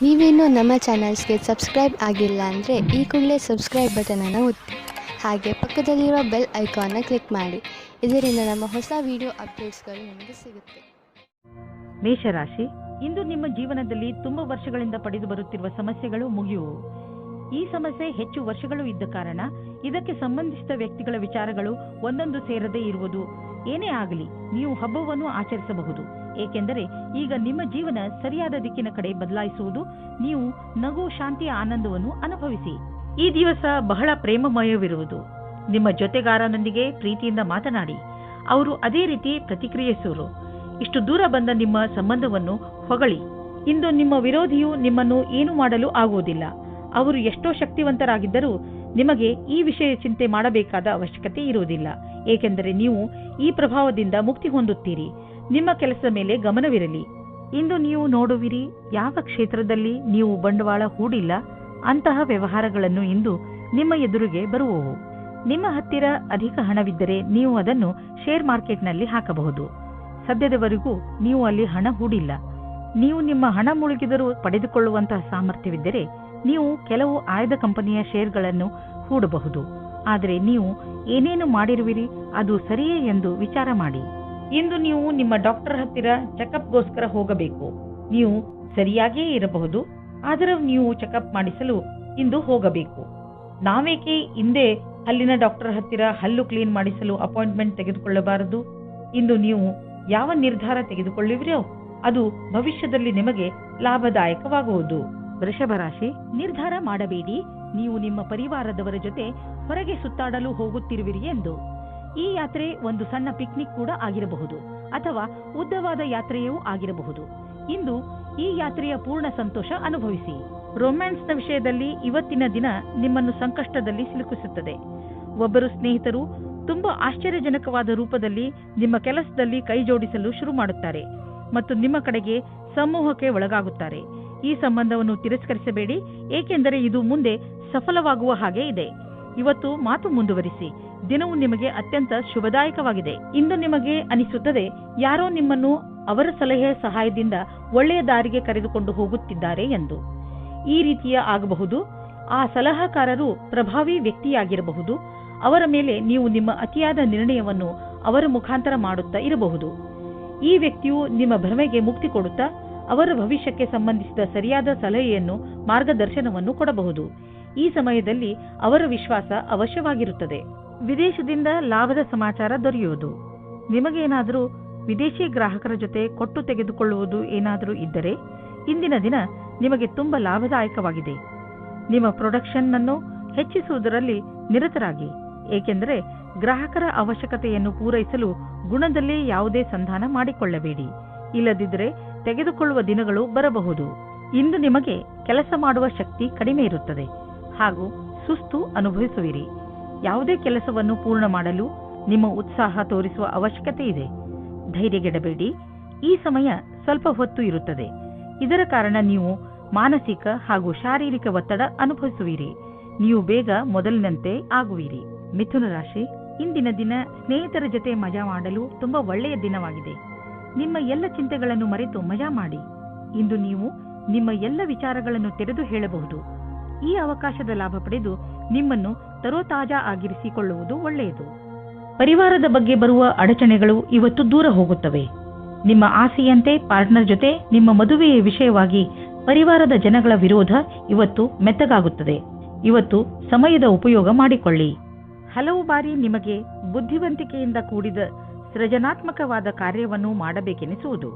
ನೀವೇನೂ ನಮ್ಮ ಚಾನಲ್ಸ್ಗೆ ಸಬ್ಸ್ಕ್ರೈಬ್ ಆಗಿಲ್ಲ ಅಂದರೆ ಈ ಕೂಡಲೇ ಸಬ್ಸ್ಕ್ರೈಬ್ ಬಟನನ್ನು ಒತ್ತಿ, ಹಾಗೆ ಪಕ್ಕದಲ್ಲಿರುವ ಬೆಲ್ ಐಕಾನ್ನ ಕ್ಲಿಕ್ ಮಾಡಿ. ಇದರಿಂದ ನಮ್ಮ ಹೊಸ ವಿಡಿಯೋ ಅಪ್ಡೇಟ್ಸ್ಗಳು ನಿಮಗೆ ಸಿಗುತ್ತೆ. ಮೇಷರಾಶಿ, ಇಂದು ನಿಮ್ಮ ಜೀವನದಲ್ಲಿ ತುಂಬ ವರ್ಷಗಳಿಂದ ಪಡೆದು ಬರುತ್ತಿರುವ ಸಮಸ್ಯೆಗಳು ಮುಗಿಯುವು. ಈ ಸಮಸ್ಯೆ ಹೆಚ್ಚು ವರ್ಷಗಳು ಇದ್ದ ಕಾರಣ ಇದಕ್ಕೆ ಸಂಬಂಧಿಸಿದ ವ್ಯಕ್ತಿಗಳ ವಿಚಾರಗಳು ಒಂದೊಂದು ಸೇರದೇ ಇರುವುದು. ಏನೇ ಆಗಲಿ, ನೀವು ಹಬ್ಬವನ್ನು ಆಚರಿಸಬಹುದು, ಏಕೆಂದರೆ ಈಗ ನಿಮ್ಮ ಜೀವನ ಸರಿಯಾದ ದಿಕ್ಕಿನ ಕಡೆ ಬದಲಾಯಿಸುವುದು. ನೀವು ನಗು, ಶಾಂತಿಯ ಆನಂದವನ್ನು ಅನುಭವಿಸಿ. ಈ ದಿವಸ ಬಹಳ ಪ್ರೇಮಮಯವಿರುವುದು. ನಿಮ್ಮ ಜೊತೆಗಾರನೊಂದಿಗೆ ಪ್ರೀತಿಯಿಂದ ಮಾತನಾಡಿ, ಅವರು ಅದೇ ರೀತಿ ಪ್ರತಿಕ್ರಿಯಿಸುವರು. ಇಷ್ಟು ದೂರ ಬಂದ ನಿಮ್ಮ ಸಂಬಂಧವನ್ನು ಹೊಗಳಿ. ಇಂದು ನಿಮ್ಮ ವಿರೋಧಿಯು ನಿಮ್ಮನ್ನು ಏನು ಮಾಡಲು ಆಗುವುದಿಲ್ಲ. ಅವರು ಎಷ್ಟೋ ಶಕ್ತಿವಂತರಾಗಿದ್ದರೂ ನಿಮಗೆ ಈ ವಿಷಯ ಚಿಂತೆ ಮಾಡಬೇಕಾದ ಅವಶ್ಯಕತೆ ಇರುವುದಿಲ್ಲ, ಏಕೆಂದರೆ ನೀವು ಈ ಪ್ರಭಾವದಿಂದ ಮುಕ್ತಿ ಹೊಂದುತ್ತೀರಿ. ನಿಮ್ಮ ಕೆಲಸದ ಮೇಲೆ ಗಮನವಿರಲಿ. ಇಂದು ನೀವು ನೋಡುವಿರಿ, ಯಾವ ಕ್ಷೇತ್ರದಲ್ಲಿ ನೀವು ಬಂಡವಾಳ ಹೂಡಿಲ್ಲ ಅಂತಹ ವ್ಯವಹಾರಗಳನ್ನು ಇಂದು ನಿಮ್ಮ ಎದುರಿಗೆ ಬರುವವು. ನಿಮ್ಮ ಹತ್ತಿರ ಅಧಿಕ ಹಣವಿದ್ದರೆ ನೀವು ಅದನ್ನು ಶೇರ್ ಮಾರ್ಕೆಟ್ನಲ್ಲಿ ಹಾಕಬಹುದು. ಸದ್ಯದವರೆಗೂ ನೀವು ಅಲ್ಲಿ ಹಣ ಹೂಡಿಲ್ಲ. ನೀವು ನಿಮ್ಮ ಹಣ ಮುಳುಗಿದರೂ ಪಡೆದುಕೊಳ್ಳುವಂತಹ ಸಾಮರ್ಥ್ಯವಿದ್ದರೆ ನೀವು ಕೆಲವು ಆಯ್ದ ಕಂಪನಿಯ ಶೇರ್ಗಳನ್ನು ಹೂಡಬಹುದು. ಆದರೆ ನೀವು ಏನೇನು ಮಾಡಿರುವಿರಿ ಅದು ಸರಿಯೇ ಎಂದು ವಿಚಾರ ಮಾಡಿ. ಇಂದು ನೀವು ನಿಮ್ಮ ಡಾಕ್ಟರ್ ಹತ್ತಿರ ಚೆಕಪ್ಗೋಸ್ಕರ ಹೋಗಬೇಕು. ನೀವು ಸರಿಯಾಗಿಯೇ ಇರಬಹುದು, ಆದರೂ ನೀವು ಚೆಕಪ್ ಮಾಡಿಸಲು ಇಂದು ಹೋಗಬೇಕು. ನಾವೇಕೆ ಹಿಂದೆ ಹಲ್ಲಿನ ಡಾಕ್ಟರ್ ಹತ್ತಿರ ಹಲ್ಲು ಕ್ಲೀನ್ ಮಾಡಿಸಲು ಅಪಾಯಿಂಟ್ಮೆಂಟ್ ತೆಗೆದುಕೊಳ್ಳಬಾರದು? ಇಂದು ನೀವು ಯಾವ ನಿರ್ಧಾರ ತೆಗೆದುಕೊಳ್ಳುವಿರೋ ಅದು ಭವಿಷ್ಯದಲ್ಲಿ ನಿಮಗೆ ಲಾಭದಾಯಕವಾಗುವುದು. ವೃಷಭ ರಾಶಿ, ನಿರ್ಧಾರ ಮಾಡಬೇಡಿ. ನೀವು ನಿಮ್ಮ ಪರಿವಾರದವರ ಜೊತೆ ಹೊರಗೆ ಸುತ್ತಾಡಲು ಹೋಗುತ್ತಿರುವಿರಿ ಎಂದು. ಈ ಯಾತ್ರೆ ಒಂದು ಸಣ್ಣ ಪಿಕ್ನಿಕ್ ಕೂಡ ಆಗಿರಬಹುದು, ಅಥವಾ ಉದ್ದವಾದ ಯಾತ್ರೆಯೂ ಆಗಿರಬಹುದು. ಇಂದು ಈ ಯಾತ್ರೆಯ ಪೂರ್ಣ ಸಂತೋಷ ಅನುಭವಿಸಿ. ರೊಮ್ಯಾನ್ಸ್ನ ವಿಷಯದಲ್ಲಿ ಇವತ್ತಿನ ದಿನ ನಿಮ್ಮನ್ನು ಸಂಕಷ್ಟದಲ್ಲಿ ಸಿಲುಕಿಸುತ್ತದೆ. ಒಬ್ಬರು ಸ್ನೇಹಿತರು ತುಂಬಾ ಆಶ್ಚರ್ಯಜನಕವಾದ ರೂಪದಲ್ಲಿ ನಿಮ್ಮ ಕೆಲಸದಲ್ಲಿ ಕೈ ಜೋಡಿಸಲು ಶುರು ಮಾಡುತ್ತಾರೆ ಮತ್ತು ನಿಮ್ಮ ಕಡೆಗೆ ಸಮೂಹಕ್ಕೆ ಒಳಗಾಗುತ್ತಾರೆ. ಈ ಸಂಬಂಧವನ್ನು ತಿರಸ್ಕರಿಸಬೇಡಿ, ಏಕೆಂದರೆ ಇದು ಮುಂದೆ ಸಫಲವಾಗುವ ಹಾಗೆ ಇದೆ. ಇವತ್ತು ಮಾತು ಮುಂದುವರಿಸಿ. ದಿನವು ನಿಮಗೆ ಅತ್ಯಂತ ಶುಭದಾಯಕವಾಗಿದೆ. ಇಂದು ನಿಮಗೆ ಅನಿಸುತ್ತದೆ ಯಾರೋ ನಿಮ್ಮನ್ನು ಅವರ ಸಲಹೆಯ ಸಹಾಯದಿಂದ ಒಳ್ಳೆಯ ದಾರಿಗೆ ಕರೆದುಕೊಂಡು ಹೋಗುತ್ತಿದ್ದಾರೆ ಎಂದು. ಈ ರೀತಿಯ ಆಗಬಹುದು. ಆ ಸಲಹಾಕಾರರು ಪ್ರಭಾವಿ ವ್ಯಕ್ತಿಯಾಗಿರಬಹುದು. ಅವರ ಮೇಲೆ ನೀವು ನಿಮ್ಮ ಅತಿಯಾದ ನಿರ್ಣಯವನ್ನು ಅವರ ಮುಖಾಂತರ ಮಾಡುತ್ತಾ ಇರಬಹುದು. ಈ ವ್ಯಕ್ತಿಯು ನಿಮ್ಮ ಭ್ರಮೆಗೆ ಮುಕ್ತಿ ಕೊಡುತ್ತಾ ಅವರ ಭವಿಷ್ಯಕ್ಕೆ ಸಂಬಂಧಿಸಿದ ಸರಿಯಾದ ಸಲಹೆಯನ್ನು, ಮಾರ್ಗದರ್ಶನವನ್ನು ಕೊಡಬಹುದು. ಈ ಸಮಯದಲ್ಲಿ ಅವರ ವಿಶ್ವಾಸ ಅವಶ್ಯವಾಗಿರುತ್ತದೆ. ವಿದೇಶದಿಂದ ಲಾಭದ ಸಮಾಚಾರ ದೊರೆಯುವುದು. ನಿಮಗೇನಾದರೂ ವಿದೇಶಿ ಗ್ರಾಹಕರ ಜೊತೆ ಕೊಟ್ಟು ತೆಗೆದುಕೊಳ್ಳುವುದು ಏನಾದರೂ ಇದ್ದರೆ ಇಂದಿನ ದಿನ ನಿಮಗೆ ತುಂಬ ಲಾಭದಾಯಕವಾಗಿದೆ. ನಿಮ್ಮ ಪ್ರೊಡಕ್ಷನ್ ಅನ್ನು ಹೆಚ್ಚಿಸುವುದರಲ್ಲಿ ನಿರತರಾಗಿ, ಏಕೆಂದರೆ ಗ್ರಾಹಕರ ಅವಶ್ಯಕತೆಯನ್ನು ಪೂರೈಸಲು ಗುಣದಲ್ಲಿ ಯಾವುದೇ ಸಂಧಾನ ಮಾಡಿಕೊಳ್ಳಬೇಡಿ. ಇಲ್ಲದಿದ್ದರೆ ತೆಗೆದುಕೊಳ್ಳುವ ದಿನಗಳು ಬರಬಹುದು. ಇಂದು ನಿಮಗೆ ಕೆಲಸ ಮಾಡುವ ಶಕ್ತಿ ಕಡಿಮೆ ಇರುತ್ತದೆ ಹಾಗೂ ಸುಸ್ತು ಅನುಭವಿಸುವಿರಿ. ಯಾವುದೇ ಕೆಲಸವನ್ನು ಪೂರ್ಣ ಮಾಡಲು ನಿಮ್ಮ ಉತ್ಸಾಹ ತೋರಿಸುವ ಅವಶ್ಯಕತೆ ಇದೆ. ಧೈರ್ಯಗೆಡಬೇಡಿ. ಈ ಸಮಯ ಸ್ವಲ್ಪ ಹೊತ್ತು ಇರುತ್ತದೆ. ಇದರ ಕಾರಣ ನೀವು ಮಾನಸಿಕ ಹಾಗೂ ಶಾರೀರಿಕ ಒತ್ತಡ ಅನುಭವಿಸುವಿರಿ. ನೀವು ಬೇಗ ಮೊದಲಿನಂತೆ ಆಗುವಿರಿ. ಮಿಥುನ ರಾಶಿ, ಇಂದಿನ ದಿನ ಸ್ನೇಹಿತರ ಜೊತೆ ಮಜಾ ಮಾಡಲು ತುಂಬಾ ಒಳ್ಳೆಯ ದಿನವಾಗಿದೆ. ನಿಮ್ಮ ಎಲ್ಲ ಚಿಂತೆಗಳನ್ನು ಮರೆತು ಮಜಾ ಮಾಡಿ. ಇಂದು ನೀವು ನಿಮ್ಮ ಎಲ್ಲ ವಿಚಾರಗಳನ್ನು ತೆರೆದು ಹೇಳಬಹುದು. ಈ ಅವಕಾಶದ ಲಾಭ ಪಡೆದು ನಿಮ್ಮನ್ನು ತರೋತಾಜಾ ಆಗಿರಿಸಿಕೊಳ್ಳುವುದು ಒಳ್ಳೆಯದು. ಪರಿವಾರದ ಬಗ್ಗೆ ಬರುವ ಅಡಚಣೆಗಳು ಇವತ್ತು ದೂರ ಹೋಗುತ್ತವೆ. ನಿಮ್ಮ ಆಸೆಯಂತೆ ಪಾರ್ಟ್ನರ್ ಜೊತೆ ನಿಮ್ಮ ಮದುವೆಯ ವಿಷಯವಾಗಿ ಪರಿವಾರದ ಜನಗಳ ವಿರೋಧ ಇವತ್ತು ಮೆತ್ತಗಾಗುತ್ತದೆ. ಇವತ್ತು ಸಮಯದ ಉಪಯೋಗ ಮಾಡಿಕೊಳ್ಳಿ. ಹಲವು ಬಾರಿ ನಿಮಗೆ ಬುದ್ಧಿವಂತಿಕೆಯಿಂದ ಕೂಡಿದ ಸೃಜನಾತ್ಮಕವಾದ ಕಾರ್ಯವನ್ನು ಮಾಡಬೇಕೆನಿಸುವುದು.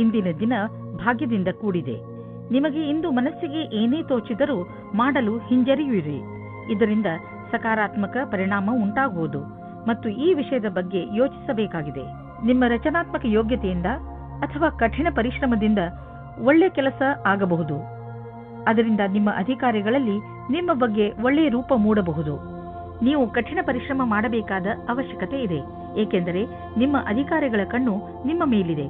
ಇಂದಿನ ದಿನ ಭಾಗ್ಯದಿಂದ ಕೂಡಿದೆ. ನಿಮಗೆ ಇಂದು ಮನಸ್ಸಿಗೆ ಏನೇ ತೋಚಿದರೂ ಮಾಡಲು ಹಿಂಜರಿಯುವಿರಿ. ಇದರಿಂದ ಸಕಾರಾತ್ಮಕ ಪರಿಣಾಮ ಉಂಟಾಗುವುದು ಮತ್ತು ಈ ವಿಷಯದ ಬಗ್ಗೆ ಯೋಚಿಸಬೇಕಾಗಿದೆ. ನಿಮ್ಮ ರಚನಾತ್ಮಕ ಯೋಗ್ಯತೆಯಿಂದ ಅಥವಾ ಕಠಿಣ ಪರಿಶ್ರಮದಿಂದ ಒಳ್ಳೆಯ ಕೆಲಸ ಆಗಬಹುದು. ಅದರಿಂದ ನಿಮ್ಮ ಅಧಿಕಾರಿಗಳಲ್ಲಿ ನಿಮ್ಮ ಬಗ್ಗೆ ಒಳ್ಳೆಯ ರೂಪ ಮೂಡಬಹುದು. ನೀವು ಕಠಿಣ ಪರಿಶ್ರಮ ಮಾಡಬೇಕಾದ ಅವಶ್ಯಕತೆ ಇದೆ, ಏಕೆಂದರೆ ನಿಮ್ಮ ಅಧಿಕಾರಿಗಳ ಕಣ್ಣು ನಿಮ್ಮ ಮೇಲಿದೆ.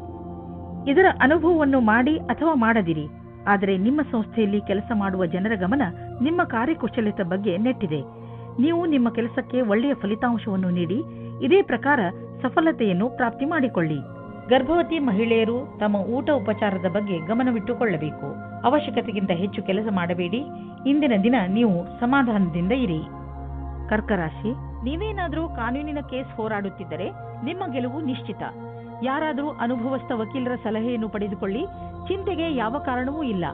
ಇದರ ಅನುಭವವನ್ನು ಮಾಡಿ ಅಥವಾ ಮಾಡದಿರಿ, ಆದರೆ ನಿಮ್ಮ ಸಂಸ್ಥೆಯಲ್ಲಿ ಕೆಲಸ ಮಾಡುವ ಜನರ ಗಮನ ನಿಮ್ಮ ಕಾರ್ಯಕುಶಲತೆ ಬಗ್ಗೆ ನೆಟ್ಟಿದೆ. ನೀವು ನಿಮ್ಮ ಕೆಲಸಕ್ಕೆ ಒಳ್ಳೆಯ ಫಲಿತಾಂಶವನ್ನು ನೀಡಿ ಇದೇ ಪ್ರಕಾರ ಸಫಲತೆಯನ್ನು ಪ್ರಾಪ್ತಿ ಮಾಡಿಕೊಳ್ಳಿ. ಗರ್ಭವತಿ ಮಹಿಳೆಯರು ತಮ್ಮ ಊಟ ಉಪಚಾರದ ಬಗ್ಗೆ ಗಮನವಿಟ್ಟುಕೊಳ್ಳಬೇಕು. ಅವಶ್ಯಕತೆಗಿಂತ ಹೆಚ್ಚು ಕೆಲಸ ಮಾಡಬೇಡಿ. ಇಂದಿನ ದಿನ ನೀವು ಸಮಾಧಾನದಿಂದ ಇರಿ. ಕರ್ಕ ರಾಶಿ, ನೀವೇನಾದರೂ ಕಾನೂನಿನ ಕೇಸ್ ಹೋರಾಡುತ್ತಿದ್ದರೆ ನಿಮ್ಮ ಗೆಲುವು ನಿಶ್ಚಿತ. ಯಾರಾದರೂ ಅನುಭವಸ್ಥ ವಕೀಲರ ಸಲಹೆಯನ್ನು ಪಡೆದುಕೊಳ್ಳಿ. ಚಿಂತೆಗೆ ಯಾವ ಕಾರಣವೂ ಇಲ್ಲ,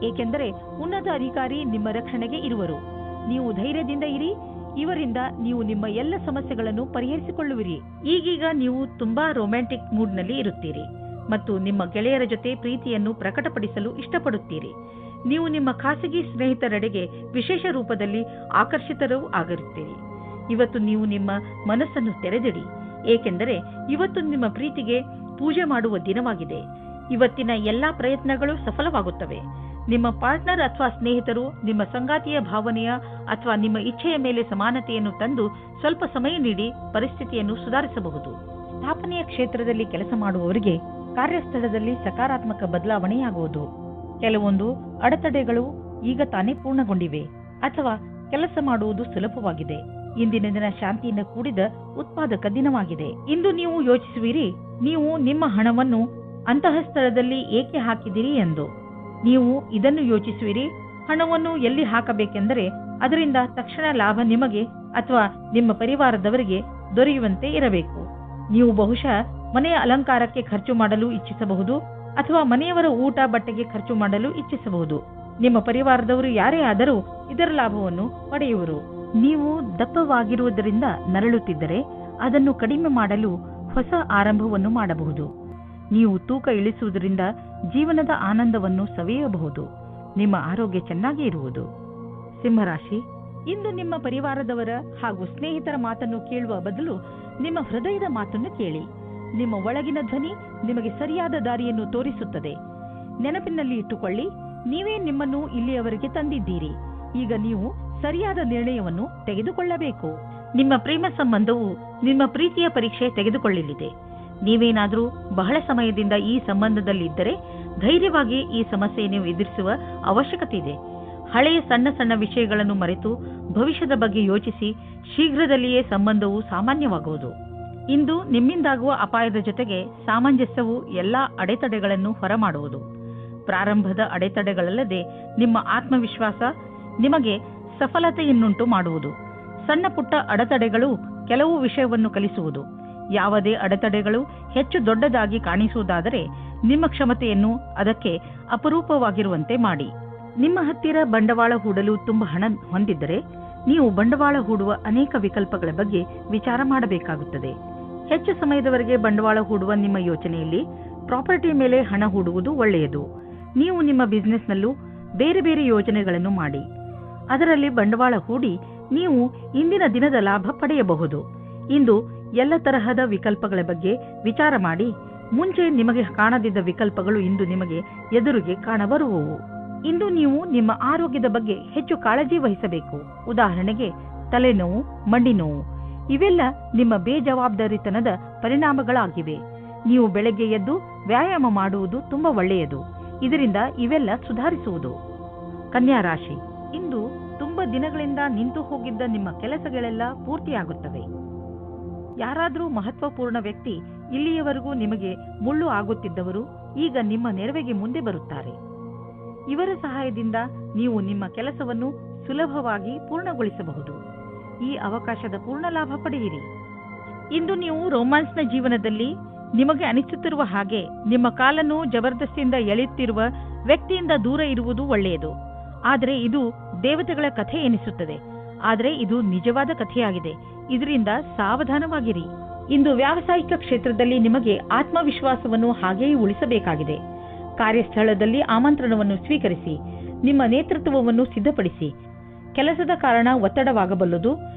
ಏಕೆಂದರೆ ಉನ್ನತ ಅಧಿಕಾರಿ ನಿಮ್ಮ ರಕ್ಷಣೆಗೆ ಇರುವರು. ನೀವು ಧೈರ್ಯದಿಂದ ಇರಿ. ಇವರಿಂದ ನೀವು ನಿಮ್ಮ ಎಲ್ಲ ಸಮಸ್ಯೆಗಳನ್ನು ಪರಿಹರಿಸಿಕೊಳ್ಳುವಿರಿ. ಈಗೀಗ ನೀವು ತುಂಬಾ ರೊಮ್ಯಾಂಟಿಕ್ ಮೂಡ್ನಲ್ಲಿ ಇರುತ್ತೀರಿ ಮತ್ತು ನಿಮ್ಮ ಗೆಳೆಯರ ಜೊತೆ ಪ್ರೀತಿಯನ್ನು ಪ್ರಕಟಪಡಿಸಲು ಇಷ್ಟಪಡುತ್ತೀರಿ. ನೀವು ನಿಮ್ಮ ಖಾಸಗಿ ಸ್ನೇಹಿತರೆಡೆಗೆ ವಿಶೇಷ ರೂಪದಲ್ಲಿ ಆಕರ್ಷಿತರೂ ಆಗಿರುತ್ತೀರಿ. ಇವತ್ತು ನೀವು ನಿಮ್ಮ ಮನಸ್ಸನ್ನು ತೆರೆದಿಡಿ, ಏಕೆಂದರೆ ಇವತ್ತು ನಿಮ್ಮ ಪ್ರೀತಿಗೆ ಪೂಜೆ ಮಾಡುವ ದಿನವಾಗಿದೆ. ಇವತ್ತಿನ ಎಲ್ಲಾ ಪ್ರಯತ್ನಗಳು ಸಫಲವಾಗುತ್ತವೆ. ನಿಮ್ಮ ಪಾರ್ಟ್ನರ್ ಅಥವಾ ಸ್ನೇಹಿತರು ನಿಮ್ಮ ಸಂಗಾತಿಯ ಭಾವನೆಯ ಅಥವಾ ನಿಮ್ಮ ಇಚ್ಛೆಯ ಮೇಲೆ ಸಮಾನತೆಯನ್ನು ತಂದು ಸ್ವಲ್ಪ ಸಮಯ ನೀಡಿ ಪರಿಸ್ಥಿತಿಯನ್ನು ಸುಧಾರಿಸಬಹುದು. ಸ್ಥಾಪನೆಯ ಕ್ಷೇತ್ರದಲ್ಲಿ ಕೆಲಸ ಮಾಡುವವರಿಗೆ ಕಾರ್ಯಸ್ಥಳದಲ್ಲಿ ಸಕಾರಾತ್ಮಕ ಬದಲಾವಣೆಯಾಗುವುದು. ಕೆಲವೊಂದು ಅಡೆತಡೆಗಳು ಈಗ ತಾನೇ ಪೂರ್ಣಗೊಂಡಿವೆ ಅಥವಾ ಕೆಲಸ ಮಾಡುವುದು ಸುಲಭವಾಗಿದೆ. ಇಂದಿನ ದಿನ ಶಾಂತಿಯಿಂದ ಕೂಡಿದ ಉತ್ಪಾದಕ ದಿನವಾಗಿದೆ. ಇಂದು ನೀವು ಯೋಚಿಸುವಿರಿ, ನೀವು ನಿಮ್ಮ ಹಣವನ್ನು ಅಂತಹ ಸ್ಥಳದಲ್ಲಿ ಏಕೆ ಹಾಕಿದಿರಿ ಎಂದು. ನೀವು ಇದನ್ನು ಯೋಚಿಸುವಿರಿ, ಹಣವನ್ನು ಎಲ್ಲಿ ಹಾಕಬೇಕೆಂದರೆ ಅದರಿಂದ ತಕ್ಷಣ ಲಾಭ ನಿಮಗೆ ಅಥವಾ ನಿಮ್ಮ ಪರಿವಾರದವರಿಗೆ ದೊರೆಯುವಂತೆ ಇರಬೇಕು. ನೀವು ಬಹುಶಃ ಮನೆಯ ಅಲಂಕಾರಕ್ಕೆ ಖರ್ಚು ಮಾಡಲು ಇಚ್ಛಿಸಬಹುದು ಅಥವಾ ಮನೆಯವರ ಊಟ ಬಟ್ಟೆಗೆ ಖರ್ಚು ಮಾಡಲು ಇಚ್ಛಿಸಬಹುದು. ನಿಮ್ಮ ಪರಿವಾರದವರು ಯಾರೇ ಆದರೂ ಇದರ ಲಾಭವನ್ನು ಪಡೆಯುವರು. ನೀವು ದಪ್ಪವಾಗಿರುವುದರಿಂದ ನರಳುತ್ತಿದ್ದರೆ ಅದನ್ನು ಕಡಿಮೆ ಮಾಡಲು ಹೊಸ ಆರಂಭವನ್ನು ಮಾಡಬಹುದು. ನೀವು ತೂಕ ಇಳಿಸುವುದರಿಂದ ಜೀವನದ ಆನಂದವನ್ನು ಸವಿಯಬಹುದು. ನಿಮ್ಮ ಆರೋಗ್ಯ ಚೆನ್ನಾಗಿ ಇರುವುದು. ಸಿಂಹರಾಶಿ, ಇಂದು ನಿಮ್ಮ ಪರಿವಾರದವರ ಹಾಗೂ ಸ್ನೇಹಿತರ ಮಾತನ್ನು ಕೇಳುವ ಬದಲು ನಿಮ್ಮ ಹೃದಯದ ಮಾತನ್ನು ಕೇಳಿ. ನಿಮ್ಮ ಒಳಗಿನ ಧ್ವನಿ ನಿಮಗೆ ಸರಿಯಾದ ದಾರಿಯನ್ನು ತೋರಿಸುತ್ತದೆ. ನೆನಪಿನಲ್ಲಿ ಇಟ್ಟುಕೊಳ್ಳಿ, ನೀವೇ ನಿಮ್ಮನ್ನು ಇಲ್ಲಿಯವರೆಗೆ ತಂದಿದ್ದೀರಿ. ಈಗ ನೀವು ಸರಿಯಾದ ನಿರ್ಣಯವನ್ನು ತೆಗೆದುಕೊಳ್ಳಬೇಕು. ನಿಮ್ಮ ಪ್ರೇಮ ಸಂಬಂಧವು ನಿಮ್ಮ ಪ್ರೀತಿಯ ಪರೀಕ್ಷೆ ತೆಗೆದುಕೊಳ್ಳಲಿದೆ. ನೀವೇನಾದರೂ ಬಹಳ ಸಮಯದಿಂದ ಈ ಸಂಬಂಧದಲ್ಲಿದ್ದರೆ ಧೈರ್ಯವಾಗಿ ಈ ಸಮಸ್ಯೆಯನ್ನು ಎದುರಿಸುವ ಅವಶ್ಯಕತೆ ಇದೆ. ಹಳೆಯ ಸಣ್ಣ ಸಣ್ಣ ವಿಷಯಗಳನ್ನು ಮರೆತು ಭವಿಷ್ಯದ ಬಗ್ಗೆ ಯೋಚಿಸಿ ಶೀಘ್ರದಲ್ಲಿಯೇ ಸಂಬಂಧವು ಸಾಮಾನ್ಯವಾಗುವುದು. ಇಂದು ನಿಮ್ಮಿಂದಾಗುವ ಅಪಾಯದ ಜೊತೆಗೆ ಸಾಮಂಜಸ್ಯವು ಎಲ್ಲಾ ಅಡೆತಡೆಗಳನ್ನು ಹೊರಮಾಡುವುದು. ಪ್ರಾರಂಭದ ಅಡೆತಡೆಗಳಲ್ಲದೆ ನಿಮ್ಮ ಆತ್ಮವಿಶ್ವಾಸ ನಿಮಗೆ ಸಫಲತೆಯನ್ನುಂಟು ಮಾಡುವುದು. ಸಣ್ಣ ಪುಟ್ಟ ಅಡೆತಡೆಗಳು ಕೆಲವು ವಿಷಯವನ್ನು ಕಲಿಸುವುದು. ಯಾವುದೇ ಅಡೆತಡೆಗಳು ಹೆಚ್ಚು ದೊಡ್ಡದಾಗಿ ಕಾಣಿಸುವುದಾದರೆ ನಿಮ್ಮ ಕ್ಷಮತೆಯನ್ನು ಅದಕ್ಕೆ ಅಪರೂಪವಾಗಿರುವಂತೆ ಮಾಡಿ. ನಿಮ್ಮ ಹತ್ತಿರ ಬಂಡವಾಳ ಹೂಡಲು ತುಂಬ ಹಣ ಹೊಂದಿದ್ದರೆ ನೀವು ಬಂಡವಾಳ ಹೂಡುವ ಅನೇಕ ವಿಕಲ್ಪಗಳ ಬಗ್ಗೆ ವಿಚಾರ ಮಾಡಬೇಕಾಗುತ್ತದೆ. ಹೆಚ್ಚು ಸಮಯದವರೆಗೆ ಬಂಡವಾಳ ಹೂಡುವ ನಿಮ್ಮ ಯೋಚನೆಯಲ್ಲಿ ಪ್ರಾಪರ್ಟಿ ಮೇಲೆ ಹಣ ಹೂಡುವುದು ಒಳ್ಳೆಯದು. ನೀವು ನಿಮ್ಮ ಬಿಸಿನೆಸ್ನಲ್ಲೂ ಬೇರೆ ಬೇರೆ ಯೋಜನೆಗಳನ್ನು ಮಾಡಿ ಅದರಲ್ಲಿ ಬಂಡವಾಳ ಹೂಡಿ ನೀವು ಇಂದಿನ ದಿನದ ಲಾಭ ಪಡೆಯಬಹುದು. ಇಂದು ಎಲ್ಲ ತರಹದ ವಿಕಲ್ಪಗಳ ಬಗ್ಗೆ ವಿಚಾರ ಮಾಡಿ. ಮುಂಚೆ ನಿಮಗೆ ಕಾಣದಿದ್ದ ವಿಕಲ್ಪಗಳು ಇಂದು ನಿಮಗೆ ಎದುರಿಗೆ ಕಾಣಬರುವವು. ಇಂದು ನೀವು ನಿಮ್ಮ ಆರೋಗ್ಯದ ಬಗ್ಗೆ ಹೆಚ್ಚು ಕಾಳಜಿ ವಹಿಸಬೇಕು. ಉದಾಹರಣೆಗೆ ತಲೆನೋವು, ಮಂಡಿ ನೋವು ಇವೆಲ್ಲ ನಿಮ್ಮ ಬೇಜವಾಬ್ದಾರಿತನದ ಪರಿಣಾಮಗಳಾಗಿವೆ. ನೀವು ಬೆಳಗ್ಗೆ ಎದ್ದು ವ್ಯಾಯಾಮ ಮಾಡುವುದು ತುಂಬಾ ಒಳ್ಳೆಯದು. ಇದರಿಂದ ಇವೆಲ್ಲ ಸುಧಾರಿಸುವುದು. ಕನ್ಯಾ ರಾಶಿ, ಇಂದು ತುಂಬಾ ದಿನಗಳಿಂದ ನಿಂತು ಹೋಗಿದ್ದ ನಿಮ್ಮ ಕೆಲಸಗಳೆಲ್ಲ ಪೂರ್ತಿಯಾಗುತ್ತವೆ. ಯಾರಾದರೂ ಮಹತ್ವಪೂರ್ಣ ವ್ಯಕ್ತಿ ಇಲ್ಲಿಯವರೆಗೂ ನಿಮಗೆ ಮುಳ್ಳು ಆಗುತ್ತಿದ್ದವರು ಈಗ ನಿಮ್ಮ ನೆರವಿಗೆ ಮುಂದೆ ಬರುತ್ತಾರೆ. ಇವರ ಸಹಾಯದಿಂದ ನೀವು ನಿಮ್ಮ ಕೆಲಸವನ್ನು ಸುಲಭವಾಗಿ ಪೂರ್ಣಗೊಳಿಸಬಹುದು. ಈ ಅವಕಾಶದ ಪೂರ್ಣ ಲಾಭ ಪಡೆಯಿರಿ. ಇಂದು ನೀವು ರೊಮ್ಯಾನ್ಸ್ನ ಜೀವನದಲ್ಲಿ ನಿಮಗೆ ಅನಿಸುತ್ತಿರುವ ಹಾಗೆ ನಿಮ್ಮ ಕಾಲನ್ನು ಜಬರ್ದಸ್ತಿಯಿಂದ ಎಳೆಯುತ್ತಿರುವ ವ್ಯಕ್ತಿಯಿಂದ ದೂರ ಇರುವುದು ಒಳ್ಳೆಯದು. ಆದರೆ ಇದು ದೇವತೆಗಳ ಕಥೆ ಎನಿಸುತ್ತದೆ. ಆದರೆ ಇದು ನಿಜವಾದ ಕಥೆಯಾಗಿದೆ. ಇದರಿಂದ ಸಾವಧಾನವಾಗಿರಿ. ಇಂದು ವ್ಯಾವಸಾಯಿಕ ಕ್ಷೇತ್ರದಲ್ಲಿ ನಿಮಗೆ ಆತ್ಮವಿಶ್ವಾಸವನ್ನು ಹಾಗೆಯೇ ಉಳಿಸಬೇಕಾಗಿದೆ. ಕಾರ್ಯಸ್ಥಳದಲ್ಲಿ ಆಮಂತ್ರಣವನ್ನು ಸ್ವೀಕರಿಸಿ ನಿಮ್ಮ ನೇತೃತ್ವವನ್ನು ಸಿದ್ಧಪಡಿಸಿ. ಕೆಲಸದ ಕಾರಣ ಒತ್ತಡವಾಗಬಲ್ಲದು.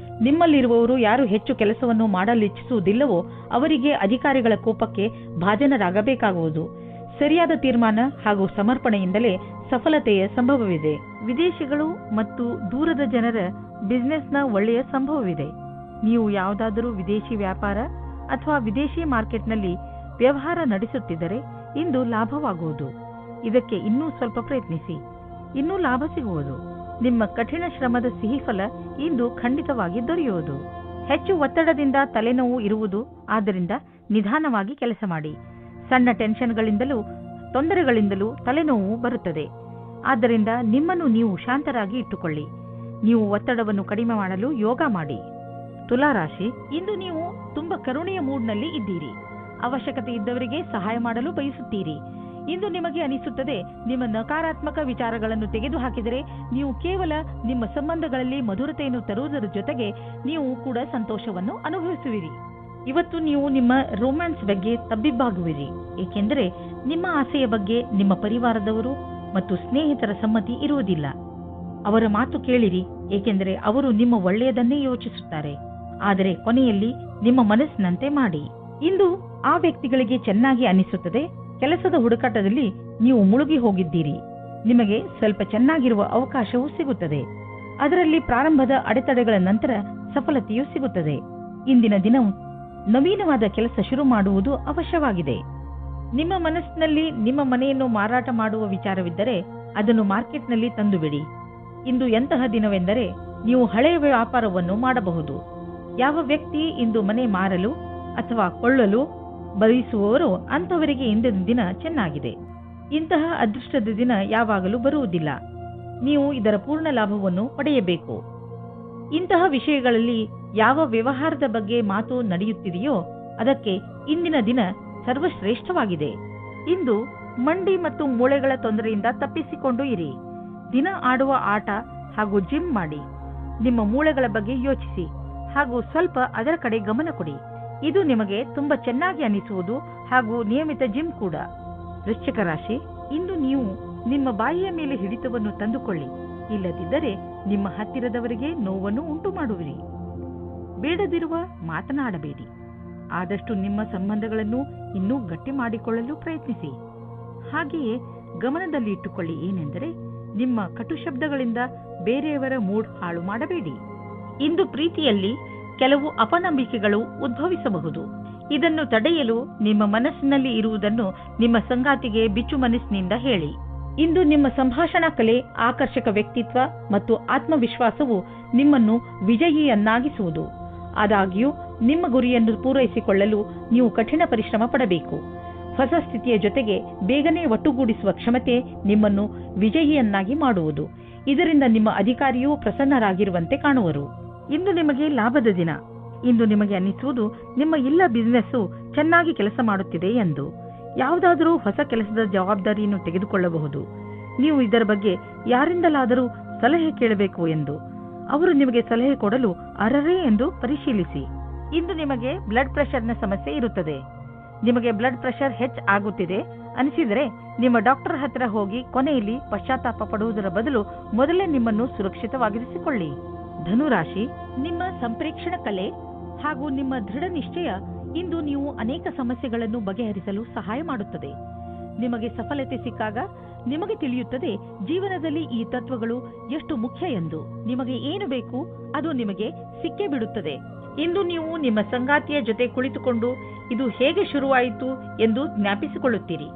ನಿಮ್ಮಲ್ಲಿರುವವರು ಯಾರು ಹೆಚ್ಚು ಕೆಲಸವನ್ನು ಮಾಡಲಿಚ್ಛಿಸುವುದಿಲ್ಲವೋ ಅವರಿಗೆ ಅಧಿಕಾರಿಗಳ ಕೋಪಕ್ಕೆ ಭಾಜನರಾಗಬೇಕಾಗುವುದು. ಸರಿಯಾದ ತೀರ್ಮಾನ ಹಾಗೂ ಸಮರ್ಪಣೆಯಿಂದಲೇ ಸಫಲತೆಯ ಸಂಭವವಿದೆ. ವಿದೇಶಿಗಳು ಮತ್ತು ದೂರದ ಜನರ ಬಿಸಿನೆಸ್ನ ಒಳ್ಳೆಯ ಸಂಭವವಿದೆ. ನೀವು ಯಾವುದಾದರೂ ವಿದೇಶಿ ವ್ಯಾಪಾರ ಅಥವಾ ವಿದೇಶಿ ಮಾರ್ಕೆಟ್ನಲ್ಲಿ ವ್ಯವಹಾರ ನಡೆಸುತ್ತಿದ್ದರೆ ಇಂದು ಲಾಭವಾಗುವುದು. ಇದಕ್ಕೆ ಇನ್ನೂ ಸ್ವಲ್ಪ ಪ್ರಯತ್ನಿಸಿ, ಇನ್ನೂ ಲಾಭ ಸಿಗುವುದು. ನಿಮ್ಮ ಕಠಿಣ ಶ್ರಮದ ಸಿಹಿಫಲ ಇಂದು ಖಂಡಿತವಾಗಿ ದೊರೆಯುವುದು. ಹೆಚ್ಚು ಒತ್ತಡದಿಂದ ತಲೆನೋವು ಇರುವುದು. ಆದ್ದರಿಂದ ನಿಧಾನವಾಗಿ ಕೆಲಸ ಮಾಡಿ. ಸಣ್ಣ ಟೆನ್ಷನ್ಗಳಿಂದಲೂ ತೊಂದರೆಗಳಿಂದಲೂ ತಲೆನೋವು ಬರುತ್ತದೆ. ಆದ್ದರಿಂದ ನಿಮ್ಮನ್ನು ನೀವು ಶಾಂತರಾಗಿ ಇಟ್ಟುಕೊಳ್ಳಿ. ನೀವು ಒತ್ತಡವನ್ನು ಕಡಿಮೆ ಮಾಡಲು ಯೋಗ ಮಾಡಿ. ತುಲಾರಾಶಿ, ಇಂದು ನೀವು ತುಂಬಾ ಕರುಣೆಯ ಮೂಡ್ನಲ್ಲಿ ಇದ್ದೀರಿ. ಅವಶ್ಯಕತೆ ಇದ್ದವರಿಗೆ ಸಹಾಯ ಮಾಡಲು ಬಯಸುತ್ತೀರಿ. ಇಂದು ನಿಮಗೆ ಅನಿಸುತ್ತದೆ, ನಿಮ್ಮ ನಕಾರಾತ್ಮಕ ವಿಚಾರಗಳನ್ನು ತೆಗೆದುಹಾಕಿದರೆ ನೀವು ಕೇವಲ ನಿಮ್ಮ ಸಂಬಂಧಗಳಲ್ಲಿ ಮಧುರತೆಯನ್ನು ತರುವುದರ ಜೊತೆಗೆ ನೀವು ಕೂಡ ಸಂತೋಷವನ್ನು ಅನುಭವಿಸುವಿರಿ. ಇವತ್ತು ನೀವು ನಿಮ್ಮ ರೊಮ್ಯಾನ್ಸ್ ಬಗ್ಗೆ ತಬ್ಬಿಬ್ಬಾಗುವಿರಿ, ಏಕೆಂದರೆ ನಿಮ್ಮ ಆಸೆಯ ಬಗ್ಗೆ ನಿಮ್ಮ ಪರಿವಾರದವರು ಮತ್ತು ಸ್ನೇಹಿತರ ಸಮ್ಮತಿ ಇರುವುದಿಲ್ಲ. ಅವರ ಮಾತು ಕೇಳಿರಿ, ಏಕೆಂದರೆ ಅವರು ನಿಮ್ಮ ಒಳ್ಳೆಯದನ್ನೇ ಯೋಚಿಸುತ್ತಾರೆ. ಆದರೆ ಕೊನೆಯಲ್ಲಿ ನಿಮ್ಮ ಮನಸ್ಸಿನಂತೆ ಮಾಡಿ. ಇಂದು ಆ ವ್ಯಕ್ತಿಗಳಿಗೆ ಚೆನ್ನಾಗಿ ಅನಿಸುತ್ತದೆ. ಕೆಲಸದ ಹುಡುಕಾಟದಲ್ಲಿ ನೀವು ಮುಳುಗಿ ಹೋಗಿದ್ದೀರಿ. ನಿಮಗೆ ಸ್ವಲ್ಪ ಚೆನ್ನಾಗಿರುವ ಅವಕಾಶವೂ ಸಿಗುತ್ತದೆ. ಅದರಲ್ಲಿ ಪ್ರಾರಂಭದ ಅಡೆತಡೆಗಳ ನಂತರ ಸಫಲತೆಯೂ ಸಿಗುತ್ತದೆ. ಇಂದಿನ ದಿನವು ನವೀನವಾದ ಕೆಲಸ ಶುರು ಮಾಡುವುದು ಅವಶ್ಯವಾಗಿದೆ. ನಿಮ್ಮ ಮನಸ್ಸಿನಲ್ಲಿ ನಿಮ್ಮ ಮನೆಯನ್ನು ಮಾರಾಟ ಮಾಡುವ ವಿಚಾರವಿದ್ದರೆ ಅದನ್ನು ಮಾರ್ಕೆಟ್ನಲ್ಲಿ ತಂದುಬಿಡಿ. ಇಂದು ಎಂತಹ ದಿನವೆಂದರೆ ನೀವು ಹಳೆಯ ವ್ಯಾಪಾರವನ್ನು ಮಾಡಬಹುದು. ಯಾವ ವ್ಯಕ್ತಿ ಇಂದು ಮನೆ ಮಾರಲು ಅಥವಾ ಕೊಳ್ಳಲು ಬಯಸುವವರು ಅಂಥವರಿಗೆ ಇಂದಿನ ದಿನ ಚೆನ್ನಾಗಿದೆ. ಇಂತಹ ಅದೃಷ್ಟದ ದಿನ ಯಾವಾಗಲೂ ಬರುವುದಿಲ್ಲ. ನೀವು ಇದರ ಪೂರ್ಣ ಲಾಭವನ್ನು ಪಡೆಯಬೇಕು. ಇಂತಹ ವಿಷಯಗಳಲ್ಲಿ ಯಾವ ವ್ಯವಹಾರದ ಬಗ್ಗೆ ಮಾತು ನಡೆಯುತ್ತಿದೆಯೋ ಅದಕ್ಕೆ ಇಂದಿನ ದಿನ ಸರ್ವಶ್ರೇಷ್ಠವಾಗಿದೆ. ಇಂದು ಮಂಡಿ ಮತ್ತು ಮೂಳೆಗಳ ತೊಂದರೆಯಿಂದ ತಪ್ಪಿಸಿಕೊಂಡು ಇರಿ. ದಿನ ಆಡುವ ಆಟ ಹಾಗೂ ಜಿಮ್ ಮಾಡಿ. ನಿಮ್ಮ ಮೂಳೆಗಳ ಬಗ್ಗೆ ಯೋಚಿಸಿ ಹಾಗೂ ಸ್ವಲ್ಪ ಅದರ ಕಡೆ ಗಮನ ಕೊಡಿ. ಇದು ನಿಮಗೆ ತುಂಬಾ ಚೆನ್ನಾಗಿ ಅನಿಸುವುದು ಹಾಗೂ ನಿಯಮಿತ ಜಿಮ್ ಕೂಡ. ವೃಶ್ಚಿಕ ರಾಶಿ, ಇಂದು ನೀವು ನಿಮ್ಮ ಬಾಯಿಯ ಮೇಲೆ ಹಿಡಿತವನ್ನು ತಂದುಕೊಳ್ಳಿ. ಇಲ್ಲದಿದ್ದರೆ ನಿಮ್ಮ ಹತ್ತಿರದವರಿಗೆ ನೋವನ್ನು ಉಂಟು ಮಾಡುವಿರಿ. ಬೇಡದಿರುವ ಮಾತನಾಡಬೇಡಿ. ಆದಷ್ಟು ನಿಮ್ಮ ಸಂಬಂಧಗಳನ್ನು ಇನ್ನೂ ಗಟ್ಟಿ ಮಾಡಿಕೊಳ್ಳಲು ಪ್ರಯತ್ನಿಸಿ. ಹಾಗೆಯೇ ಗಮನದಲ್ಲಿ ಇಟ್ಟುಕೊಳ್ಳಿ ಏನೆಂದರೆ ನಿಮ್ಮ ಕಟು ಶಬ್ದಗಳಿಂದ ಬೇರೆಯವರ ಮೂಡ್ ಹಾಳು ಮಾಡಬೇಡಿ. ಇಂದು ಪ್ರೀತಿಯಲ್ಲಿ ಕೆಲವು ಅಪನಂಬಿಕೆಗಳು ಉದ್ಭವಿಸಬಹುದು. ಇದನ್ನು ತಡೆಯಲು ನಿಮ್ಮ ಮನಸ್ಸಿನಲ್ಲಿ ಇರುವುದನ್ನು ನಿಮ್ಮ ಸಂಗಾತಿಗೆ ಬಿಚ್ಚು ಮನಸ್ಸಿನಿಂದ ಹೇಳಿ. ಇಂದು ನಿಮ್ಮ ಸಂಭಾಷಣಾ ಕಲೆ, ಆಕರ್ಷಕ ವ್ಯಕ್ತಿತ್ವ ಮತ್ತು ಆತ್ಮವಿಶ್ವಾಸವು ನಿಮ್ಮನ್ನು ವಿಜಯಿಯನ್ನಾಗಿಸುವುದು. ಆದಾಗ್ಯೂ ನಿಮ್ಮ ಗುರಿಯನ್ನು ಪೂರೈಸಿಕೊಳ್ಳಲು ನೀವು ಕಠಿಣ ಪರಿಶ್ರಮ ಪಡಬೇಕು. ಹೊಸ ಸ್ಥಿತಿಯ ಜೊತೆಗೆ ಬೇಗನೆ ಒಟ್ಟುಗೂಡಿಸುವ ಕ್ಷಮತೆ ನಿಮ್ಮನ್ನು ವಿಜಯಿಯನ್ನಾಗಿ ಮಾಡುವುದು. ಇದರಿಂದ ನಿಮ್ಮ ಅಧಿಕಾರಿಯೂ ಪ್ರಸನ್ನರಾಗಿರುವಂತೆ ಕಾಣುವರು. ಇಂದು ನಿಮಗೆ ಲಾಭದ ದಿನ. ಇಂದು ನಿಮಗೆ ಅನ್ನಿಸುವುದು ನಿಮ್ಮ ಎಲ್ಲ ಬಿಸಿನೆಸ್ಸು ಚೆನ್ನಾಗಿ ಕೆಲಸ ಮಾಡುತ್ತಿದೆ ಎಂದು. ಯಾವುದಾದರೂ ಹೊಸ ಕೆಲಸದ ಜವಾಬ್ದಾರಿಯನ್ನು ತೆಗೆದುಕೊಳ್ಳಬಹುದು. ನೀವು ಇದರ ಬಗ್ಗೆ ಯಾರಿಂದಲಾದರೂ ಸಲಹೆ ಕೇಳಬೇಕು ಎಂದು. ಅವರು ನಿಮಗೆ ಸಲಹೆ ಕೊಡಲು ಅರ್ಹರೇ ಎಂದು ಪರಿಶೀಲಿಸಿ. ಇಂದು ನಿಮಗೆ ಬ್ಲಡ್ ಪ್ರೆಷರ್ನ ಸಮಸ್ಯೆ ಇರುತ್ತದೆ. ನಿಮಗೆ ಬ್ಲಡ್ ಪ್ರೆಷರ್ ಆಗುತ್ತಿದೆ ಅನಿಸಿದರೆ ನಿಮ್ಮ ಡಾಕ್ಟರ್ ಹತ್ತಿರ ಹೋಗಿ ಕೊನೆಯಲ್ಲಿ ಪಶ್ಚಾತ್ತಾಪ ಪಡುವುದರ ಬದಲು ಮೊದಲೇ ನಿಮ್ಮನ್ನು ಸುರಕ್ಷಿತವಾಗಿರಿಸಿಕೊಳ್ಳಿ. ಧನುರಾಶಿ, ನಿಮ್ಮ ಸಂಪ್ರೇಕ್ಷಣ ಕಲೆ ಹಾಗೂ ನಿಮ್ಮ ದೃಢ ನಿಶ್ಚಯ ಇಂದು ನೀವು ಅನೇಕ ಸಮಸ್ಯೆಗಳನ್ನು ಬಗೆಹರಿಸಲು ಸಹಾಯ ಮಾಡುತ್ತದೆ. ನಿಮಗೆ ಸಫಲತೆ ಸಿಕ್ಕಾಗ ನಿಮಗೆ ತಿಳಿಯುತ್ತದೆ ಜೀವನದಲ್ಲಿ ಈ ತತ್ವಗಳು ಎಷ್ಟು ಮುಖ್ಯ ಎಂದು. ನಿಮಗೆ ಏನು ಬೇಕು ಅದು ನಿಮಗೆ ಸಿಕ್ಕೇ ಬಿಡುತ್ತದೆ. ಇಂದು ನೀವು ನಿಮ್ಮ ಸಂಗಾತಿಯ ಜೊತೆ ಕುಳಿತುಕೊಂಡು ಇದು ಹೇಗೆ ಶುರುವಾಯಿತು ಎಂದು ಜ್ಞಾಪಿಸಿಕೊಳ್ಳುತ್ತೀರಿ.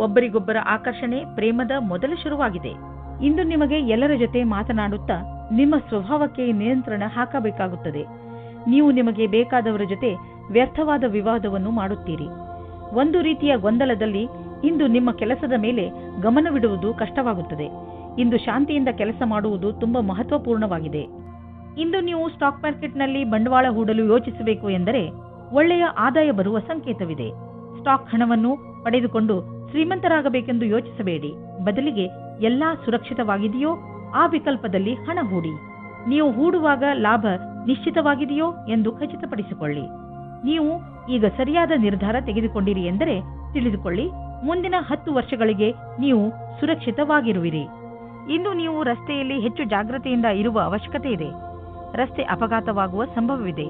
ಒಬ್ಬರಿಗೊಬ್ಬರ ಆಕರ್ಷಣೆ ಪ್ರೇಮದ ಮೊದಲ ಶುರುವಾಗಿದೆ. ಇಂದು ನಿಮಗೆ ಎಲ್ಲರ ಜೊತೆ ಮಾತನಾಡುತ್ತಾ ನಿಮ್ಮ ಸ್ವಭಾವಕ್ಕೆ ನಿಯಂತ್ರಣ ಹಾಕಬೇಕಾಗುತ್ತದೆ. ನೀವು ನಿಮಗೆ ಬೇಕಾದವರ ಜೊತೆ ವ್ಯರ್ಥವಾದ ವಿವಾದವನ್ನು ಮಾಡುತ್ತೀರಿ. ಒಂದು ರೀತಿಯ ಗೊಂದಲದಲ್ಲಿ ಇಂದು ನಿಮ್ಮ ಕೆಲಸದ ಮೇಲೆ ಗಮನವಿಡುವುದು ಕಷ್ಟವಾಗುತ್ತದೆ. ಇಂದು ಶಾಂತಿಯಿಂದ ಕೆಲಸ ಮಾಡುವುದು ತುಂಬಾ ಮಹತ್ವಪೂರ್ಣವಾಗಿದೆ. ಇಂದು ನೀವು ಸ್ಟಾಕ್ ಮಾರ್ಕೆಟ್ನಲ್ಲಿ ಬಂಡವಾಳ ಹೂಡಲು ಯೋಚಿಸಬೇಕು ಎಂದರೆ ಒಳ್ಳೆಯ ಆದಾಯ ಬರುವ ಸಂಕೇತವಿದೆ. ಸ್ಟಾಕ್ ಹಣವನ್ನು ಪಡೆದುಕೊಂಡು ಶ್ರೀಮಂತರಾಗಬೇಕೆಂದು ಯೋಚಿಸಬೇಡಿ. ಬದಲಿಗೆ ಎಲ್ಲಾ ಸುರಕ್ಷಿತವಾಗಿದೆಯೋ ಆ ವಿಕಲ್ಪದಲ್ಲಿ ಹಣ ಹೂಡಿ. ನೀವು ಹೂಡುವಾಗ ಲಾಭ ನಿಶ್ಚಿತವಾಗಿದೆಯೋ ಎಂದು ಖಚಿತಪಡಿಸಿಕೊಳ್ಳಿ. ನೀವು ಈಗ ಸರಿಯಾದ ನಿರ್ಧಾರ ತೆಗೆದುಕೊಂಡಿರಿ ಎಂದರೆ ತಿಳಿದುಕೊಳ್ಳಿ, ಮುಂದಿನ 10 ವರ್ಷಗಳಿಗೆ ನೀವು ಸುರಕ್ಷಿತವಾಗಿರುವಿರಿ. ಇಂದು ನೀವು ರಸ್ತೆಯಲ್ಲಿ ಹೆಚ್ಚು ಜಾಗೃತೆಯಿಂದ ಇರುವ ಅವಶ್ಯಕತೆ ಇದೆ. ರಸ್ತೆ ಅಪಘಾತವಾಗುವ ಸಂಭವವಿದೆ.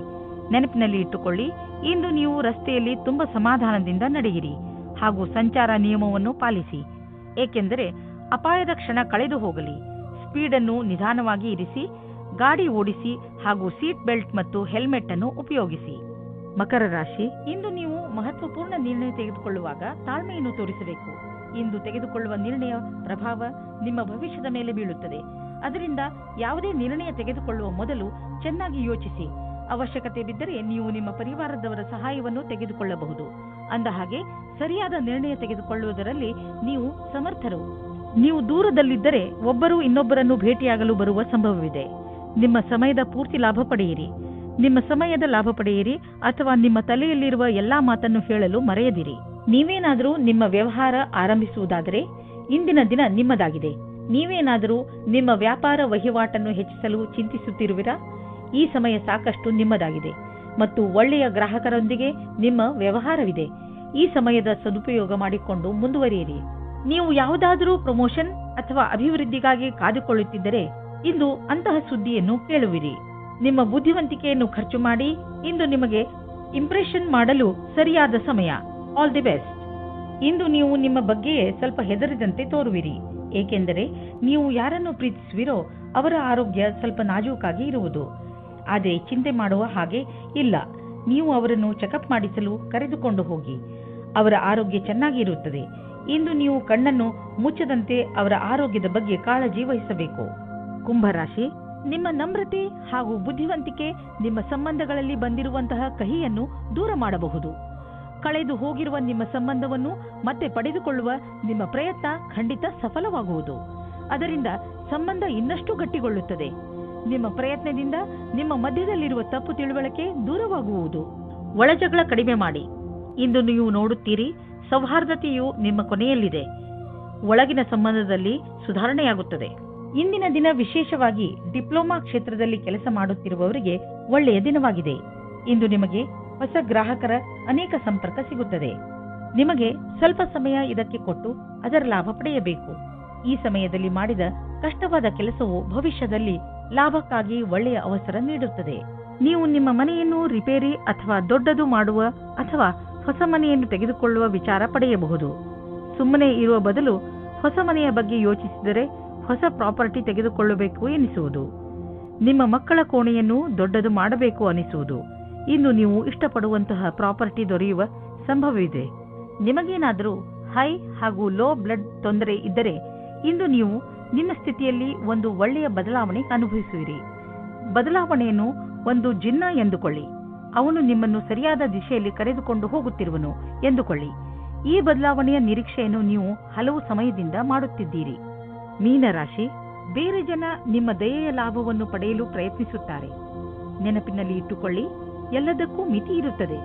ನೆನಪಿನಲ್ಲಿ ಇಟ್ಟುಕೊಳ್ಳಿ, ಇಂದು ನೀವು ರಸ್ತೆಯಲ್ಲಿ ತುಂಬಾ ಸಮಾಧಾನದಿಂದ ನಡೆಯಿರಿ ಹಾಗೂ ಸಂಚಾರ ನಿಯಮವನ್ನು ಪಾಲಿಸಿ. ಏಕೆಂದರೆ ಅಪಾಯದ ಕ್ಷಣ ಕಳೆದು ಹೋಗಲಿ. ಸ್ಪೀಡ್ ಅನ್ನು ನಿಧಾನವಾಗಿ ಇರಿಸಿ, ಗಾಡಿ ಓಡಿಸಿ ಹಾಗೂ ಸೀಟ್ ಬೆಲ್ಟ್ ಮತ್ತು ಹೆಲ್ಮೆಟ್ ಅನ್ನು ಉಪಯೋಗಿಸಿ. ಮಕರ ರಾಶಿ, ಇಂದು ನೀವು ಮಹತ್ವಪೂರ್ಣ ನಿರ್ಣಯ ತೆಗೆದುಕೊಳ್ಳುವಾಗ ತಾಳ್ಮೆಯನ್ನು ತೋರಿಸಬೇಕು. ಇಂದು ತೆಗೆದುಕೊಳ್ಳುವ ನಿರ್ಣಯ ಪ್ರಭಾವ ನಿಮ್ಮ ಭವಿಷ್ಯದ ಮೇಲೆ ಬೀಳುತ್ತದೆ. ಅದರಿಂದ ಯಾವುದೇ ನಿರ್ಣಯ ತೆಗೆದುಕೊಳ್ಳುವ ಮೊದಲು ಚೆನ್ನಾಗಿ ಯೋಚಿಸಿ. ಅವಶ್ಯಕತೆ ಬಿದ್ದರೆ ನೀವು ನಿಮ್ಮ ಪರಿವಾರದವರ ಸಹಾಯವನ್ನು ತೆಗೆದುಕೊಳ್ಳಬಹುದು. ಅಂದ ಹಾಗೆ ಸರಿಯಾದ ನಿರ್ಣಯ ತೆಗೆದುಕೊಳ್ಳುವುದರಲ್ಲಿ ನೀವು ಸಮರ್ಥರು. ನೀವು ದೂರದಲ್ಲಿದ್ದರೆ ಒಬ್ಬರು ಇನ್ನೊಬ್ಬರನ್ನು ಭೇಟಿಯಾಗಲು ಬರುವ ಸಂಭವವಿದೆ. ನಿಮ್ಮ ಸಮಯದ ಪೂರ್ತಿ ಲಾಭ ಪಡೆಯಿರಿ. ನಿಮ್ಮ ಸಮಯದ ಲಾಭ ಪಡೆಯಿರಿ ಅಥವಾ ನಿಮ್ಮ ತಲೆಯಲ್ಲಿರುವ ಎಲ್ಲಾ ಮಾತನ್ನು ಹೇಳಲು ಮರೆಯದಿರಿ. ನೀವೇನಾದರೂ ನಿಮ್ಮ ವ್ಯವಹಾರ ಆರಂಭಿಸುವುದಾದರೆ ಇಂದಿನ ದಿನ ನಿಮ್ಮದಾಗಿದೆ. ನೀವೇನಾದರೂ ನಿಮ್ಮ ವ್ಯಾಪಾರ ವಹಿವಾಟನ್ನು ಹೆಚ್ಚಿಸಲು ಚಿಂತಿಸುತ್ತಿರುವಿರಾ? ಈ ಸಮಯ ಸಾಕಷ್ಟು ನಿಮ್ಮದಾಗಿದೆ ಮತ್ತು ಒಳ್ಳೆಯ ಗ್ರಾಹಕರೊಂದಿಗೆ ನಿಮ್ಮ ವ್ಯವಹಾರವಿದೆ. ಈ ಸಮಯದ ಸದುಪಯೋಗ ಮಾಡಿಕೊಂಡು ಮುಂದುವರಿಯಿರಿ. ನೀವು ಯಾವುದಾದರೂ ಪ್ರಮೋಷನ್ ಅಥವಾ ಅಭಿವೃದ್ಧಿಗಾಗಿ ಕಾದುಕೊಳ್ಳುತ್ತಿದ್ದರೆ ಇಂದು ಅಂತಹ ಸುದ್ದಿಯನ್ನು ಕೇಳುವಿರಿ. ನಿಮ್ಮ ಬುದ್ಧಿವಂತಿಕೆಯನ್ನು ಖರ್ಚು ಮಾಡಿ. ಇಂದು ನಿಮಗೆ ಇಂಪ್ರೆಷನ್ ಮಾಡಲು ಸರಿಯಾದ ಸಮಯ. All the best. ಇಂದು ನೀವು ನಿಮ್ಮ ಬಗ್ಗೆಯೇ ಸ್ವಲ್ಪ ಹೆದರಿದಂತೆ ತೋರುವಿರಿ, ಏಕೆಂದರೆ ನೀವು ಯಾರನ್ನು ಪ್ರೀತಿಸುವಿರೋ ಅವರ ಆರೋಗ್ಯ ಸ್ವಲ್ಪ ನಾಜೂಕಾಗಿ ಇರುವುದು. ಆದರೆ ಚಿಂತೆ ಮಾಡುವ ಹಾಗೆ ಇಲ್ಲ. ನೀವು ಅವರನ್ನು ಚೆಕಪ್ ಮಾಡಿಸಲು ಕರೆದುಕೊಂಡು ಹೋಗಿ. ಅವರ ಆರೋಗ್ಯ ಚೆನ್ನಾಗಿ ಇರುತ್ತದೆ. ಇಂದು ನೀವು ಕಣ್ಣನ್ನು ಮುಚ್ಚದಂತೆ ಅವರ ಆರೋಗ್ಯದ ಬಗ್ಗೆ ಕಾಳಜಿ ವಹಿಸಬೇಕು. ಕುಂಭರಾಶಿ, ನಿಮ್ಮ ನಮ್ರತೆ ಹಾಗೂ ಬುದ್ಧಿವಂತಿಕೆ ನಿಮ್ಮ ಸಂಬಂಧಗಳಲ್ಲಿ ಬಂದಿರುವಂತಹ ಕಹಿಯನ್ನು ದೂರ ಮಾಡಬಹುದು. ಕಳೆದು ಹೋಗಿರುವ ನಿಮ್ಮ ಸಂಬಂಧವನ್ನು ಮತ್ತೆ ಪಡೆದುಕೊಳ್ಳುವ ನಿಮ್ಮ ಪ್ರಯತ್ನ ಖಂಡಿತ ಸಫಲವಾಗುವುದು. ಅದರಿಂದ ಸಂಬಂಧ ಇನ್ನಷ್ಟು ಗಟ್ಟಿಗೊಳ್ಳುತ್ತದೆ. ನಿಮ್ಮ ಪ್ರಯತ್ನದಿಂದ ನಿಮ್ಮ ಮಧ್ಯದಲ್ಲಿರುವ ತಪ್ಪು ತಿಳುವಳಿಕೆ ದೂರವಾಗುವುದು. ಒಳಜಗಳ ಕಡಿಮೆ ಮಾಡಿ. ಇಂದು ನೀವು ನೋಡುತ್ತೀರಿ, ಸೌಹಾರ್ದತೆಯು ನಿಮ್ಮ ಕೊನೆಯಲ್ಲಿದೆ. ಒಳಗಿನ ಸಂಬಂಧದಲ್ಲಿ ಸುಧಾರಣೆಯಾಗುತ್ತದೆ. ಇಂದಿನ ದಿನ ವಿಶೇಷವಾಗಿ ಡಿಪ್ಲೊಮಾ ಕ್ಷೇತ್ರದಲ್ಲಿ ಕೆಲಸ ಮಾಡುತ್ತಿರುವವರಿಗೆ ಒಳ್ಳೆಯ ದಿನವಾಗಿದೆ. ಇಂದು ನಿಮಗೆ ಹೊಸ ಗ್ರಾಹಕರ ಅನೇಕ ಸಂಪರ್ಕ ಸಿಗುತ್ತದೆ. ನಿಮಗೆ ಸ್ವಲ್ಪ ಸಮಯ ಇದಕ್ಕೆ ಕೊಟ್ಟು ಅದರ ಲಾಭ ಪಡೆಯಬೇಕು. ಈ ಸಮಯದಲ್ಲಿ ಮಾಡಿದ ಕಷ್ಟವಾದ ಕೆಲಸವು ಭವಿಷ್ಯದಲ್ಲಿ ಲಾಭಕ್ಕಾಗಿ ಒಳ್ಳೆಯ ಅವಸರ ನೀಡುತ್ತದೆ. ನೀವು ನಿಮ್ಮ ಮನೆಯನ್ನು ರಿಪೇರಿ ಅಥವಾ ದೊಡ್ಡದು ಮಾಡುವ ಅಥವಾ ಹೊಸ ಮನೆಯನ್ನು ತೆಗೆದುಕೊಳ್ಳುವ ವಿಚಾರ ಪಡೆಯಬಹುದು. ಸುಮ್ಮನೆ ಇರುವ ಬದಲು ಹೊಸ ಮನೆಯ ಬಗ್ಗೆ ಯೋಚಿಸಿದರೆ ಹೊಸ ಪ್ರಾಪರ್ಟಿ ತೆಗೆದುಕೊಳ್ಳಬೇಕು ಎನಿಸುವುದು. ನಿಮ್ಮ ಮಕ್ಕಳ ಕೋಣೆಯನ್ನು ದೊಡ್ಡದು ಮಾಡಬೇಕು ಅನಿಸುವುದು. ಇಂದು ನೀವು ಇಷ್ಟಪಡುವಂತಹ ಪ್ರಾಪರ್ಟಿ ದೊರೆಯುವ ಸಂಭವವಿದೆ. ನಿಮಗೇನಾದರೂ ಹೈ ಹಾಗೂ ಲೋ ಬ್ಲಡ್ ತೊಂದರೆ ಇದ್ದರೆ ಇಂದು ನೀವು ನಿಮ್ಮ ಸ್ಥಿತಿಯಲ್ಲಿ ಒಂದು ಒಳ್ಳೆಯ ಬದಲಾವಣೆ ಅನುಭವಿಸುವಿರಿ. ಬದಲಾವಣೆಯನ್ನು ಒಂದು ಜಿನ್ನ ಎಂದುಕೊಳ್ಳಿ. ಅವನು ನಿಮ್ಮನ್ನು ಸರಿಯಾದ ದಿಶೆಯಲ್ಲಿ ಕರೆದುಕೊಂಡು ಹೋಗುತ್ತಿರುವನು ಎಂದುಕೊಳ್ಳಿ. ಈ ಬದಲಾವಣೆಯ ನಿರೀಕ್ಷೆಯನ್ನು ನೀವು ಹಲವು ಸಮಯದಿಂದ ಮಾಡುತ್ತಿದ್ದೀರಿ. ಮೀನರಾಶಿ, ಬೇರೆ ಜನ ನಿಮ್ಮ ದಯೆಯ ಲಾಭವನ್ನು ಪಡೆಯಲು ಪ್ರಯತ್ನಿಸುತ್ತಾರೆ. ನೆನಪಿನಲ್ಲಿ ಇಟ್ಟುಕೊಳ್ಳಿ, ಎಲ್ಲದಕ್ಕೂ ಮಿತಿ ಇರುತ್ತದೆ.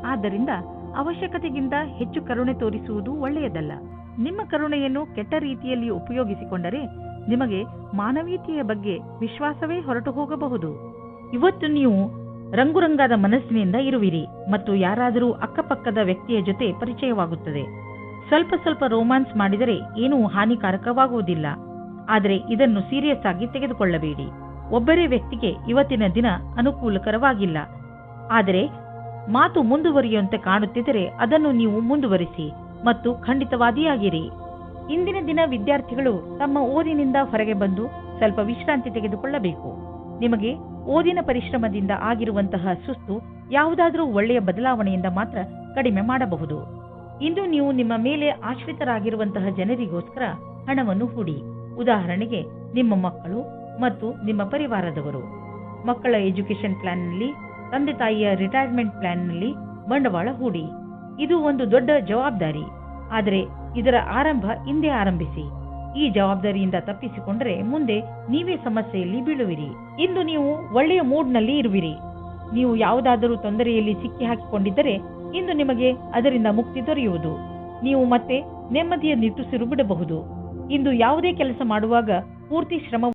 ಆದ್ದರಿಂದ ಅವಶ್ಯಕತೆಗಿಂತ ಹೆಚ್ಚು ಕರುಣೆ ತೋರಿಸುವುದು ಒಳ್ಳೆಯದಲ್ಲ. ನಿಮ್ಮ ಕರುಣೆಯನ್ನು ಕೆಟ್ಟ ರೀತಿಯಲ್ಲಿ ಉಪಯೋಗಿಸಿಕೊಂಡರೆ ನಿಮಗೆ ಮಾನವೀಯತೆಯ ಬಗ್ಗೆ ವಿಶ್ವಾಸವೇ ಹೊರಟು ಹೋಗಬಹುದು. ಇವತ್ತು ನೀವು ರಂಗುರಂಗಾದ ಮನಸ್ಸಿನಿಂದ ಇರುವಿರಿ ಮತ್ತು ಯಾರಾದರೂ ಅಕ್ಕಪಕ್ಕದ ವ್ಯಕ್ತಿಯ ಜೊತೆ ಪರಿಚಯವಾಗುತ್ತದೆ. ಸ್ವಲ್ಪ ಸ್ವಲ್ಪ ರೋಮ್ಯಾನ್ಸ್ ಮಾಡಿದರೆ ಏನೂ ಹಾನಿಕಾರಕವಾಗುವುದಿಲ್ಲ. ಆದರೆ ಇದನ್ನು ಸೀರಿಯಸ್ ಆಗಿ ತೆಗೆದುಕೊಳ್ಳಬೇಡಿ. ಒಬ್ಬರೇ ವ್ಯಕ್ತಿಗೆ ಇವತ್ತಿನ ದಿನ ಅನುಕೂಲಕರವಾಗಿಲ್ಲ. ಆದರೆ ಮಾತು ಮುಂದುವರಿಯುವಂತೆ ಕಾಣುತ್ತಿದ್ದರೆ ಅದನ್ನು ನೀವು ಮುಂದುವರಿಸಿ ಮತ್ತು ಖಂಡಿತವಾದಿಯಾಗಿರಿ. ಇಂದಿನ ದಿನ ವಿದ್ಯಾರ್ಥಿಗಳು ತಮ್ಮ ಓದಿನಿಂದ ಹೊರಗೆ ಬಂದು ಸ್ವಲ್ಪ ವಿಶ್ರಾಂತಿ ತೆಗೆದುಕೊಳ್ಳಬೇಕು. ನಿಮಗೆ ಓದಿನ ಪರಿಶ್ರಮದಿಂದ ಆಗಿರುವಂತಹ ಸುಸ್ತು ಯಾವುದಾದರೂ ಒಳ್ಳೆಯ ಬದಲಾವಣೆಯಿಂದ ಮಾತ್ರ ಕಡಿಮೆ ಮಾಡಬಹುದು. ಇಂದು ನೀವು ನಿಮ್ಮ ಮೇಲೆ ಆಶ್ರಿತರಾಗಿರುವಂತಹ ಜನರಿಗೋಸ್ಕರ ಹಣವನ್ನು ಹೂಡಿ. ಉದಾಹರಣೆಗೆ ನಿಮ್ಮ ಮಕ್ಕಳು ಮತ್ತು ನಿಮ್ಮ ಪರಿವಾರದವರು. ಮಕ್ಕಳ ಎಜುಕೇಶನ್ ಪ್ಲಾನ್ನಲ್ಲಿ, ತಂದೆ ತಾಯಿಯ ರಿಟೈರ್ಮೆಂಟ್ ಪ್ಲಾನ್ನಲ್ಲಿ ಬಂಡವಾಳ ಹೂಡಿ. ಇದು ಒಂದು ದೊಡ್ಡ ಜವಾಬ್ದಾರಿ. ಆದರೆ ಇದರ ಆರಂಭ ಇಂದೇ ಆರಂಭಿಸಿ. ಈ ಜವಾಬ್ದಾರಿಯಿಂದ ತಪ್ಪಿಸಿಕೊಂಡರೆ ಮುಂದೆ ನೀವೇ ಸಮಸ್ಯೆಯಲ್ಲಿ ಬೀಳುವಿರಿ. ಇಂದು ನೀವು ಒಳ್ಳೆಯ ಮೂಡ್ನಲ್ಲಿ ಇರುವಿರಿ. ನೀವು ಯಾವುದಾದರೂ ತೊಂದರೆಯಲ್ಲಿ ಸಿಕ್ಕಿ ಹಾಕಿಕೊಂಡಿದ್ದರೆ ಇಂದು ನಿಮಗೆ ಅದರಿಂದ ಮುಕ್ತಿ ದೊರೆಯುವುದು. ನೀವು ಮತ್ತೆ ನೆಮ್ಮದಿಯ ನಿಟ್ಟುಸಿರು ಬಿಡಬಹುದು. ಇಂದು ಯಾವುದೇ ಕೆಲಸ ಮಾಡುವಾಗ ಪೂರ್ತಿ ಶ್ರಮ